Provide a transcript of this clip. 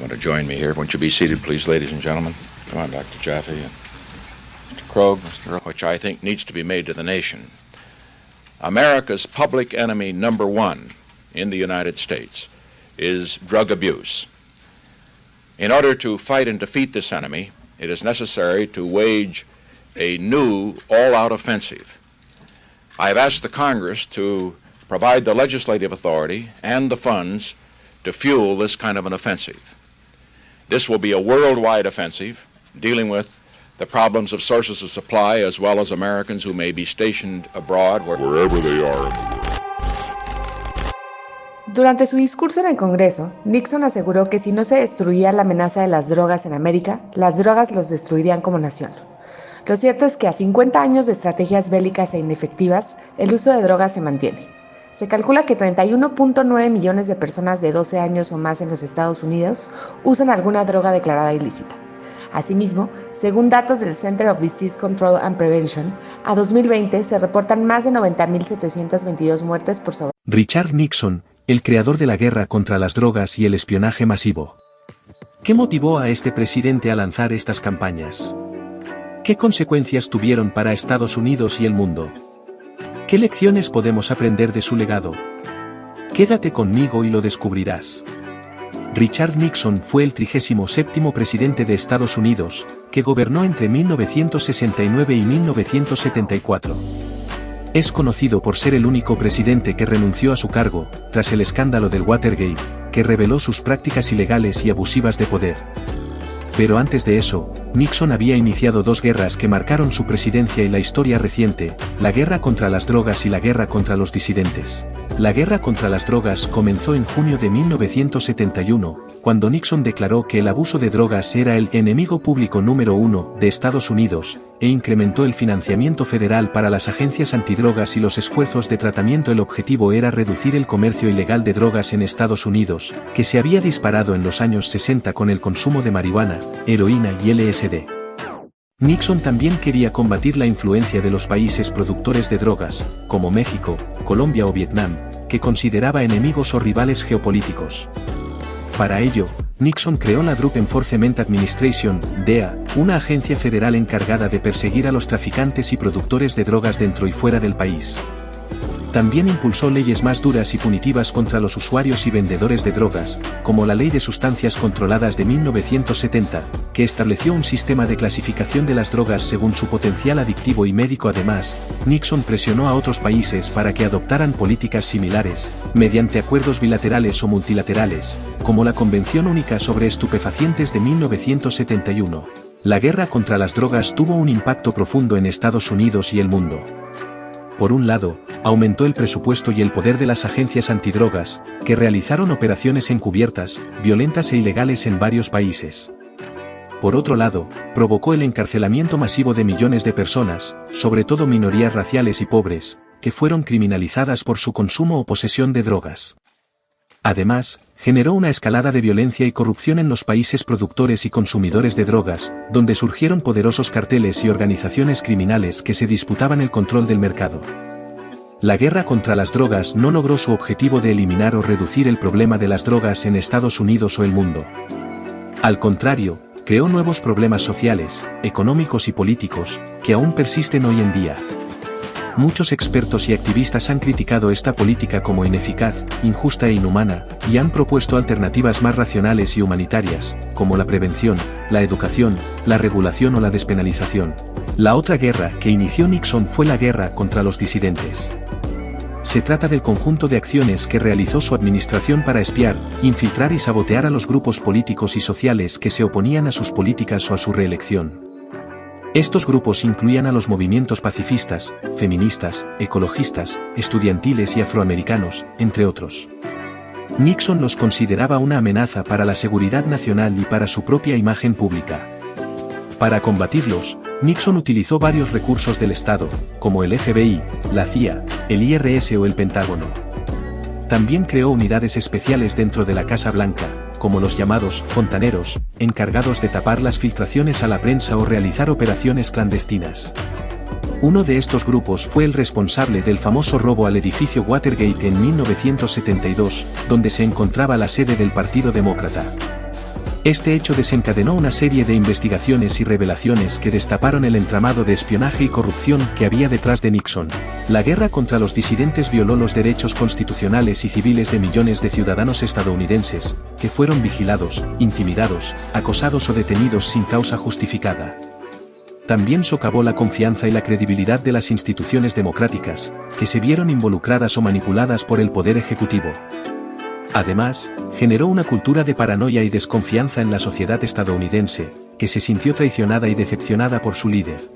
going to join me here. Won't you be seated, please, ladies and gentlemen? Come on, Dr. Jaffe and Mr. Krogh, which I think needs to be made to the nation. America's public enemy number one in the United States is drug abuse. In order to fight and defeat this enemy, it is necessary to wage a new all-out offensive. I have asked the Congress to provide the legislative authority and the funds to fuel this kind of an offensive. This will be a worldwide offensive dealing with the problems of sources of supply as well as Americans who may be stationed abroad wherever they are. Durante su discurso en el Congreso, Nixon aseguró que si no se destruía la amenaza de las drogas en América, las drogas los destruirían como nación. Lo cierto es que a 50 años de estrategias bélicas e inefectivas, el uso de drogas se mantiene. Se calcula que 31.9 millones de personas de 12 años o más en los Estados Unidos usan alguna droga declarada ilícita. Asimismo, según datos del Center of Disease Control and Prevention, a 2020 se reportan más de 90.722 muertes por sobredosis. Richard Nixon, el creador de la guerra contra las drogas y el espionaje masivo. ¿Qué motivó a este presidente a lanzar estas campañas? ¿Qué consecuencias tuvieron para Estados Unidos y el mundo? ¿Qué lecciones podemos aprender de su legado? Quédate conmigo y lo descubrirás. Richard Nixon fue el 37º presidente de Estados Unidos, que gobernó entre 1969 y 1974. Es conocido por ser el único presidente que renunció a su cargo, tras el escándalo del Watergate, que reveló sus prácticas ilegales y abusivas de poder. Pero antes de eso, Nixon había iniciado dos guerras que marcaron su presidencia y la historia reciente, la guerra contra las drogas y la guerra contra los disidentes. La guerra contra las drogas comenzó en junio de 1971, cuando Nixon declaró que el abuso de drogas era el enemigo público número uno de Estados Unidos, e incrementó el financiamiento federal para las agencias antidrogas y los esfuerzos de tratamiento. El objetivo era reducir el comercio ilegal de drogas en Estados Unidos, que se había disparado en los años 60 con el consumo de marihuana, heroína y LSD. Nixon también quería combatir la influencia de los países productores de drogas, como México, Colombia o Vietnam, que consideraba enemigos o rivales geopolíticos. Para ello, Nixon creó la Drug Enforcement Administration, DEA, una agencia federal encargada de perseguir a los traficantes y productores de drogas dentro y fuera del país. También impulsó leyes más duras y punitivas contra los usuarios y vendedores de drogas, como la Ley de Sustancias Controladas de 1970, que estableció un sistema de clasificación de las drogas según su potencial adictivo y médico. Además, Nixon presionó a otros países para que adoptaran políticas similares, mediante acuerdos bilaterales o multilaterales, como la Convención Única sobre Estupefacientes de 1971. La guerra contra las drogas tuvo un impacto profundo en Estados Unidos y el mundo. Por un lado, aumentó el presupuesto y el poder de las agencias antidrogas, que realizaron operaciones encubiertas, violentas e ilegales en varios países. Por otro lado, provocó el encarcelamiento masivo de millones de personas, sobre todo minorías raciales y pobres, que fueron criminalizadas por su consumo o posesión de drogas. Además, generó una escalada de violencia y corrupción en los países productores y consumidores de drogas, donde surgieron poderosos carteles y organizaciones criminales que se disputaban el control del mercado. La guerra contra las drogas no logró su objetivo de eliminar o reducir el problema de las drogas en Estados Unidos o el mundo. Al contrario, creó nuevos problemas sociales, económicos y políticos, que aún persisten hoy en día. Muchos expertos y activistas han criticado esta política como ineficaz, injusta e inhumana, y han propuesto alternativas más racionales y humanitarias, como la prevención, la educación, la regulación o la despenalización. La otra guerra que inició Nixon fue la guerra contra los disidentes. Se trata del conjunto de acciones que realizó su administración para espiar, infiltrar y sabotear a los grupos políticos y sociales que se oponían a sus políticas o a su reelección. Estos grupos incluían a los movimientos pacifistas, feministas, ecologistas, estudiantiles y afroamericanos, entre otros. Nixon los consideraba una amenaza para la seguridad nacional y para su propia imagen pública. Para combatirlos, Nixon utilizó varios recursos del Estado, como el FBI, la CIA, el IRS o el Pentágono. También creó unidades especiales dentro de la Casa Blanca, como los llamados fontaneros, encargados de tapar las filtraciones a la prensa o realizar operaciones clandestinas. Uno de estos grupos fue el responsable del famoso robo al edificio Watergate en 1972, donde se encontraba la sede del Partido Demócrata. Este hecho desencadenó una serie de investigaciones y revelaciones que destaparon el entramado de espionaje y corrupción que había detrás de Nixon. La guerra contra los disidentes violó los derechos constitucionales y civiles de millones de ciudadanos estadounidenses, que fueron vigilados, intimidados, acosados o detenidos sin causa justificada. También socavó la confianza y la credibilidad de las instituciones democráticas, que se vieron involucradas o manipuladas por el poder ejecutivo. Además, generó una cultura de paranoia y desconfianza en la sociedad estadounidense, que se sintió traicionada y decepcionada por su líder.